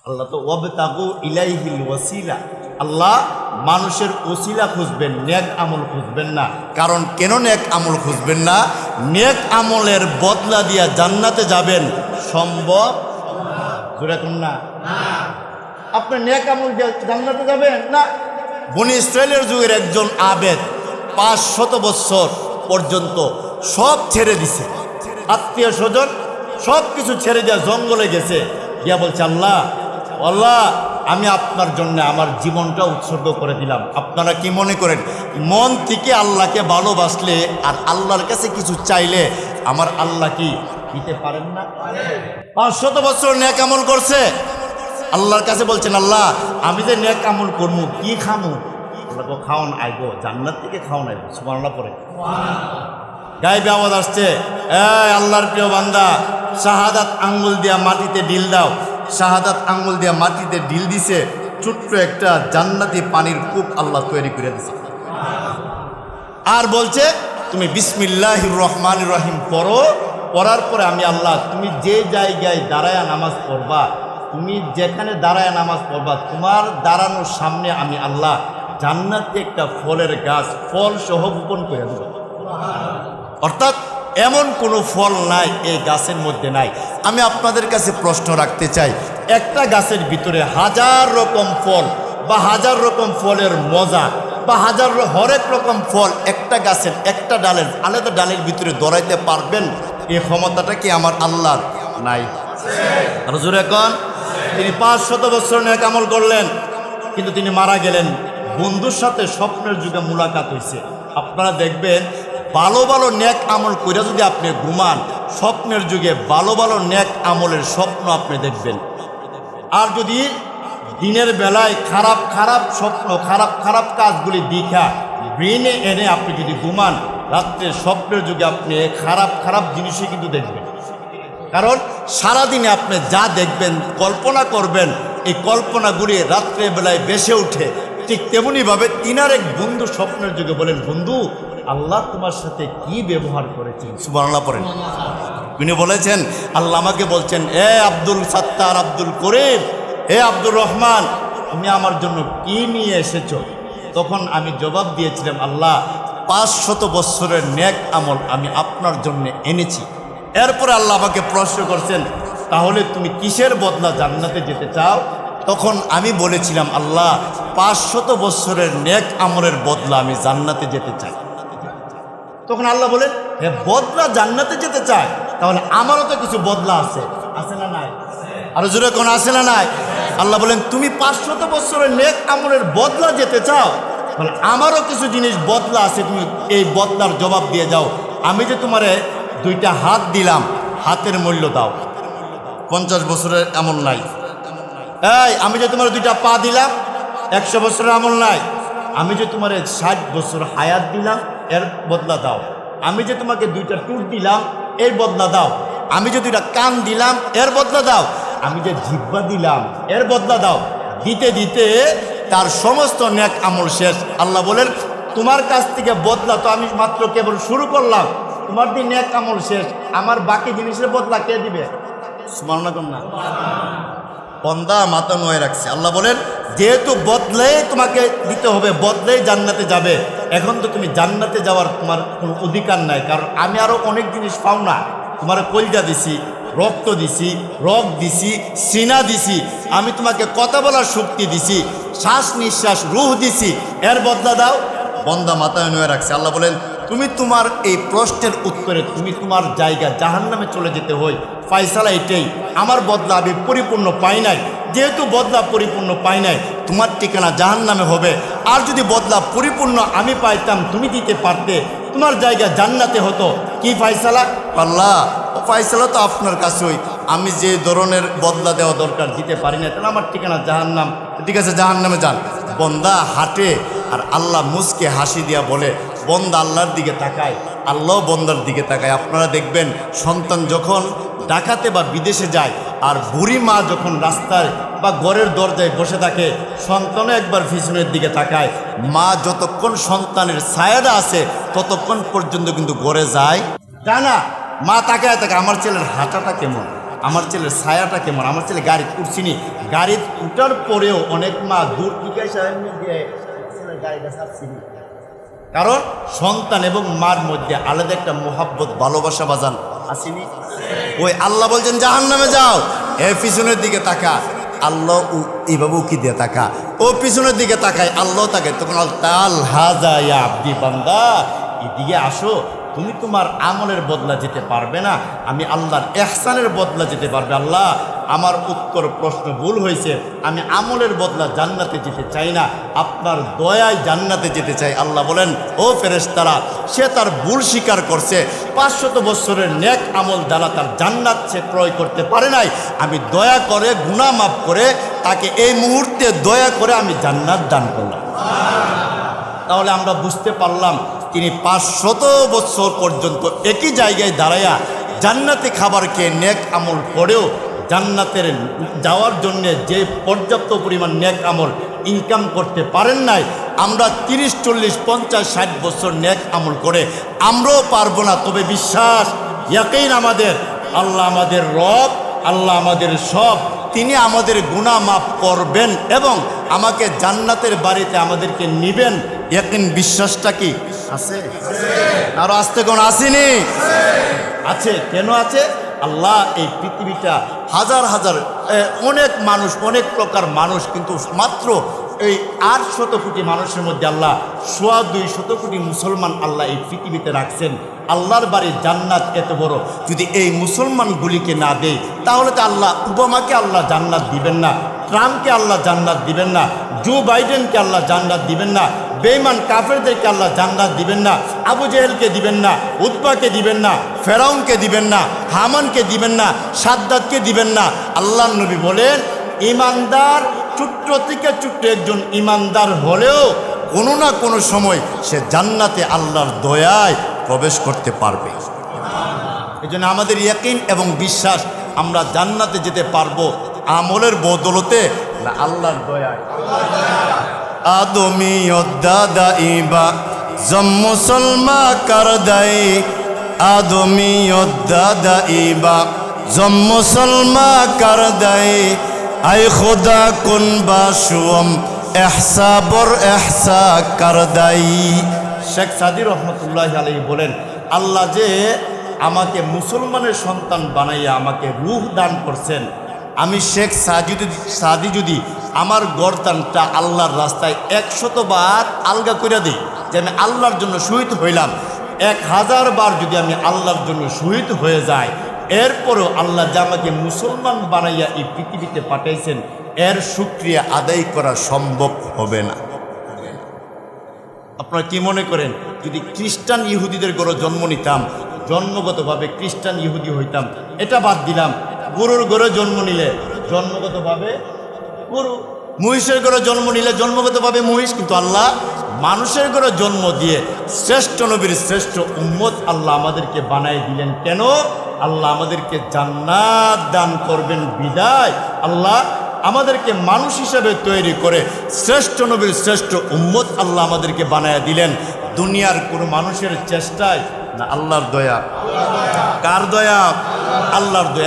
আল্লাহ তো ওয়াবতাগু ইলাইহিল ওয়াসিলা, আল্লাহ মানুষের ওসিলা খুঁজবেন, নেক আমল খুঁজবেন না। কারণ কেন নেক আমল খুঁজবেন না? নেক আমলের বদলা দিয়া জান্নাতে যাবেন সম্ভব জোরে কোন না? আপনি নেক আমল দিয়ে জান্নাতে যাবেন না। বনি ইসরায়েলের যুগের একজন আবেদ 500 বছর পর্যন্ত সব ছেড়ে দিছে, আত্মীয় স্বজন সব কিছু ছেড়ে দিয়া জঙ্গলে গেছে, গিয়া বলছে আল্লাহ আল্লাহ আমি আপনার জন্য আমার জীবনটা উৎসর্গ করে দিলাম। আপনারা কি মনে করেন মন থেকে আল্লাহকে ভালোবাসলে আর আল্লাহর কাছে কিছু চাইলে আমার আল্লাহ কি দিতে পারেন না? 500 বছর নেক আমল করছে, আল্লাহর কাছে বলছেন আল্লাহ আমি যে নেক আমল করবো কি খামু? আল্লাহ খাওয়ান আইব, জান্নাত থেকে খাওয়ান আইব। সুবহানাল্লাহ পড়ে গায়েবে আওয়াজ আসছে, এই আল্লাহর প্রিয় বান্দা শাহাদাত আঙ্গুল দিয়া মাটিতে ডিল দাও। শাহাদাত আঙ্গুল দিয়া মাটিতে ডিল দিছে, ছোট্ট একটা জান্নাতি পানির কূপ আল্লাহ তৈরি করে দিছে। আর বলছে তুমি বিসমিল্লাহির রহমানির রহিম পড়ো, পড়ার পরে আমি আল্লাহ তুমি যে জায়গায় দাঁড়ায়া নামাজ পড়বা, তুমি যেখানে দাঁড়ায়া নামাজ পড়বা তোমার দাঁড়ানোর সামনে আমি আল্লাহ জান্নাতে একটা ফলের গাছ ফল সহ বপন করে দেব। অর্থাৎ এমন কোনো ফল নাই এই গাছের মধ্যে নাই। আমি আপনাদের কাছে প্রশ্ন রাখতে চাই, একটা গাছের ভিতরে 1000 রকম ফল বা 1000 রকম ফলের মজা বা হরেক রকম ফল একটা গাছের একটা ডালের আলাদা ডালের ভিতরে দৌড়াইতে পারবেন? এই ক্ষমতাটা কি আমার আল্লাহর নাই? আর জোরে এখন তিনি 500 বছর নেক আমল করলেন, কিন্তু তিনি মারা গেলেন। বন্ধুর সাথে স্বপ্নের যুগে মুলাকাত হয়েছে। আপনারা দেখবেন ভালো ভালো নেক আমল কইরা যদি আপনি ঘুমান, স্বপ্নের যুগে ভালো ভালো নেক আমলের স্বপ্ন আপনি দেখবেন। আর যদি দিনের বেলায় খারাপ খারাপ স্বপ্ন খারাপ খারাপ কাজগুলি দেখা ব্রেনে এনে আপনি যদি ঘুমান, রাত্রে স্বপ্নের যুগে আপনি খারাপ খারাপ জিনিসই কিন্তু দেখবেন। কারণ সারাদিনে আপনি যা দেখবেন কল্পনা করবেন, এই কল্পনাগুলি রাত্রে বেলায় বেসে উঠে। ঠিক তেমনিভাবে তিনার এক বন্ধু স্বপ্নের যুগে বলেন, বন্ধু আল্লাহ তোমার সাথে কি ব্যবহার করেছেন? সুবহানাল্লাহ পড়েন। তিনি বলেছেন আল্লাহ আমাকে বলছেন, এ আব্দুল সাত্তার, আব্দুল করিম, হে আব্দুর রহমান, তুমি আমার জন্য কি নিয়ে এসেছো? তখন আমি জবাব দিয়েছিলাম, আল্লাহ 500 বছরের নেক আমল আমি আপনার জন্য এনেছি। এরপরে আল্লাহ আমাকে প্রশ্ন করছেন, তাহলে তুমি কিসের বদলা জান্নাতে যেতে চাও? তখন আমি বলেছিলাম, আল্লাহ 500 বছরের নেক আমলের বদলা আমি জান্নাতে যেতে চাই। তখন আল্লাহ বলেন, হে বদলা জান্নাতে যেতে চায়, তাহলে আমারও তো কিছু বদলা আছে, আছে না নাই? আরো জোরে কোন আছে না নাই? আল্লাহ বলেন, তুমি 500 বছরের নেক আমলের বদলা যেতে চাও, তাহলে আমারও কিছু জিনিস বদলা আছে, তুমি এই বদলার জবাব দিয়ে যাও। আমি যে তোমারে 2টা হাত দিলাম, হাতের মূল্য দাও। 50 বছরের আমল নাই। এই আমি যে তোমার 2টা পা দিলাম, 100 বছরের আমল নাই। আমি যে তোমার 60 বছর হায়াত দিলাম, এর বদলা দাও। আমি যে তোমাকে 2টা টুট দিলাম, এর বদলা দাও। আমি যে 2টা কান দিলাম, এর বদলা দাও। আমি যে জিহ্বা দিলাম, এর বদলা দাও। দিতে দিতে তার সমস্ত নেক আমল শেষ। আল্লাহ বলেন, তোমার কাছ থেকে বদলা তো আমি মাত্র কেবল শুরু করলাম, তোমার দিন নেক আমল শেষ, আমার বাকি জিনিসের বদলা কে দিবে? সুবহানাল্লাহ না? বন্দা মাথা নোয়ে রাখছে। আল্লাহ বলেন, যেহেতু বদলেই তোমাকে দিতে হবে, বদলেই জান্নাতে যাবে, এখন তো তুমি জান্নাতে যাওয়ার তোমার কোনো অধিকার নাই। কারণ আমি আরও অনেক জিনিস পাও না। তোমার কলজা দিছি, রক্ত দিছি, রগ দিছি, সিনা দিছি, আমি তোমাকে কথা বলার শক্তি দিছি, শ্বাস নিঃশ্বাস রুহ দিছি, এর বদলা দাও। বন্দা মাথায় নোয়ে রাখছে। আল্লাহ বলেন, তুমি তোমার এই প্রশ্নের উত্তরে তুমি তোমার জায়গা জাহান্নামে চলে যেতে হয়, ফায়সালা এটাই। আমার বদলা আমি পরিপূর্ণ পাই নাই, যেহেতু বদলা পরিপূর্ণ পাই নাই, তোমার ঠিকানা জাহান্নামে হবে। আর যদি বদলা পরিপূর্ণ আমি পাইতাম, তুমি দিতে পারতে, তোমার জায়গা জান্নাতে হতো। কি ফায়সালা? আল্লাহ ফায়সালা তো আপনার কাছেই, আমি যে ধরনের বদলা দেওয়া দরকার দিতে পারি না, তাহলে আমার ঠিকানা জাহান্নাম। ঠিক আছে, জাহান্নামে যান। বন্দা হাঁটে আর আল্লাহ মুসকে হাসি দিয়া বলে, বন্দা আল্লাহর দিকে তাকায়, আল্লাহ বন্দার দিকে তাকায়। আপনারা দেখবেন সন্তান যখন ডাকাতে বা বিদেশে যায়, আর বুড়ি মা যখন রাস্তায় বা ঘরের দরজায় বসে থাকে, সন্তানও একবার পিছনের দিকে তাকায়। মা যতক্ষণ সন্তানের ছায়াটা আছে ততক্ষণ পর্যন্ত কিন্তু ঘরে যায় না। মা তাকায় থাকে, আমার ছেলের হাঁটাটা কেমন, আমার ছেলের ছায়াটা কেমন, আমার ছেলে গাড়ি উঠছিনি, গাড়ি উঠার পরেও অনেক মা দূর থেকে ছেলের গাড়িটা ছাড়ছিনি। কারণ সন্তান এবং মার মধ্যে আলাদা একটা মোহাব্বত ভালোবাসা বাজান আসেনি। ওই আল্লাহ বলছেন জাহান্নামে যাও, এ পিছনের দিকে তাকা, আল্লাহ এইভাবে উকি দিয়ে তাকা, ও পিছনের দিকে তাকায়, আল্লাহ তাকায়, তখন তাল হাজা ইয়া আব্দি বান্দা, এদিকে আসো, তুমি তোমার আমলের বদলা যেতে পারবে না, আমি আল্লাহর ইহসানের বদলা যেতে পারবে। আল্লাহ আমার উত্তর প্রশ্ন ভুল হয়েছে, আমি আমলের বদলা জান্নাতে যেতে চাই না, আপনার দয়ায় জান্নাতে যেতে চাই। আল্লাহ বলেন, ও ফেরেশতারা, সে তার ভুল স্বীকার করছে, 500 বছরের নেক আমল দ্বারা তার জান্নাত সে ক্রয় করতে পারে নাই, আমি দয়া করে গুনাহ মাফ করে তাকে এই মুহূর্তে দয়া করে আমি জান্নাত দান করলাম। তাহলে আমরা বুঝতে পারলাম তিনি 500 বছর পর্যন্ত একই জায়গায় দাঁড়ায়া জান্নাতে খাবার খেয়ে নেক আমল করেও জান্নাতের যাওয়ার জন্যে যে পর্যাপ্ত পরিমাণ নেক আমল ইনকাম করতে পারেন নাই, আমরা 30, 40, 50, 60 বছর নেক আমল করে আমরাও পারবো না। তবে বিশ্বাস, ইয়াকিন আমাদের, আল্লাহ আমাদের রব, আল্লাহ আমাদের সব, তিনি আমাদের গুনাহ মাফ করবেন এবং আমাকে জান্নাতের বাড়িতে আমাদেরকে নিবেন। ইয়াকিন বিশ্বাসটা কি আছে? আরো আসতে কোন আসেনি? আছে। কেন আছে? আল্লাহ এই পৃথিবীটা হাজার হাজার অনেক মানুষ, অনেক প্রকার মানুষ, কিন্তু মাত্র এই 800 কোটি মানুষের মধ্যে আল্লাহ 250 কোটি মুসলমান আল্লাহ এই পৃথিবীতে রাখছেন। আল্লাহর বাড়ি জান্নাত এত বড়, যদি এই মুসলমানগুলিকে না দেয় তাহলে তো আল্লাহ ওবামাকে আল্লাহ জান্নাত দিবেন না, ট্রাম্পকে আল্লাহ জান্নাত দিবেন না, জো বাইডেনকে আল্লাহ জান্নাত দিবেন না, বেঈমান কাফেরদেরকে আল্লাহ জান্নাত দিবেন না, আবু জেহেলকে দিবেন না, উতবাকে দিবেন না, ফেরাউনকে দিবেন না, হামানকে দিবেন না, সাদ্দাতকে দিবেন না। আল্লাহর নবী বলেন, ইমানদার ছোট্ট থেকে ছোট্ট একজন ইমানদার হলেও কোনো না কোনো সময় সে জান্নাতে আল্লাহর দয়ায় প্রবেশ করতে পারবে। এই জন্য আমাদের ইয়াকিন এবং বিশ্বাস, আমরা জান্নাতে যেতে পারবো আমলের বদলতে না আল্লাহর দয়ায়। আদমি দাদা ইবা জম মুসলমা কর দাই, আদমি দাদা ইবা জম মুসলমা কর দাই, আই খুদা কুন বাশুম এহসা বর এহসা কর দাই। শেখ সাদি রহমতুল্লাহ আলাইহি বলেন, আল্লাহ যে আমাকে মুসলমানের সন্তান বানাইয়া আমাকে রূহ দান করছেন, আমি শেখ সাদি যদি আমার গর্দানটা আল্লাহর রাস্তায় 100 বার আলগা করে দিই, যে আমি আল্লাহর জন্য শহীদ হইলাম, 1000 বার যদি আমি আল্লাহর জন্য শহীদ হয়ে যাই, এরপরও আল্লাহ যে আমাকে মুসলমান বানাইয়া এই পৃথিবীতে পাঠাইছেন, এর শুকরিয়া আদায় করা সম্ভব হবে না। আপনারা কি মনে করেন, যদি খ্রিস্টান ইহুদিদের ঘরে জন্ম নিতাম, জন্মগতভাবে খ্রিস্টান ইহুদি হইতাম, এটা বাদ দিলাম, গরুর ঘরে জন্ম নিলে জন্মগতভাবে গরু, মহিষের ঘরে জন্ম নিলে জন্মগতভাবে মহিষ, কিন্তু আল্লাহ মানুষের ঘরে জন্ম দিয়ে শ্রেষ্ঠ নবীর শ্রেষ্ঠ উম্মত আল্লাহ আমাদেরকে বানাই দিলেন। কেন? আল্লাহ আমাদেরকে জান্নাত দান করবেন বিদায় আল্লাহ আমাদেরকে মানুষ হিসাবে তৈরি করে শ্রেষ্ঠ নবীর শ্রেষ্ঠ উম্মত আল্লাহ আমাদেরকে বানায় দিলেন। দুনিয়ার কোনো মানুষের চেষ্টায় না, আল্লাহর দয়া। কার দয়া? আল্লাহর দয়া।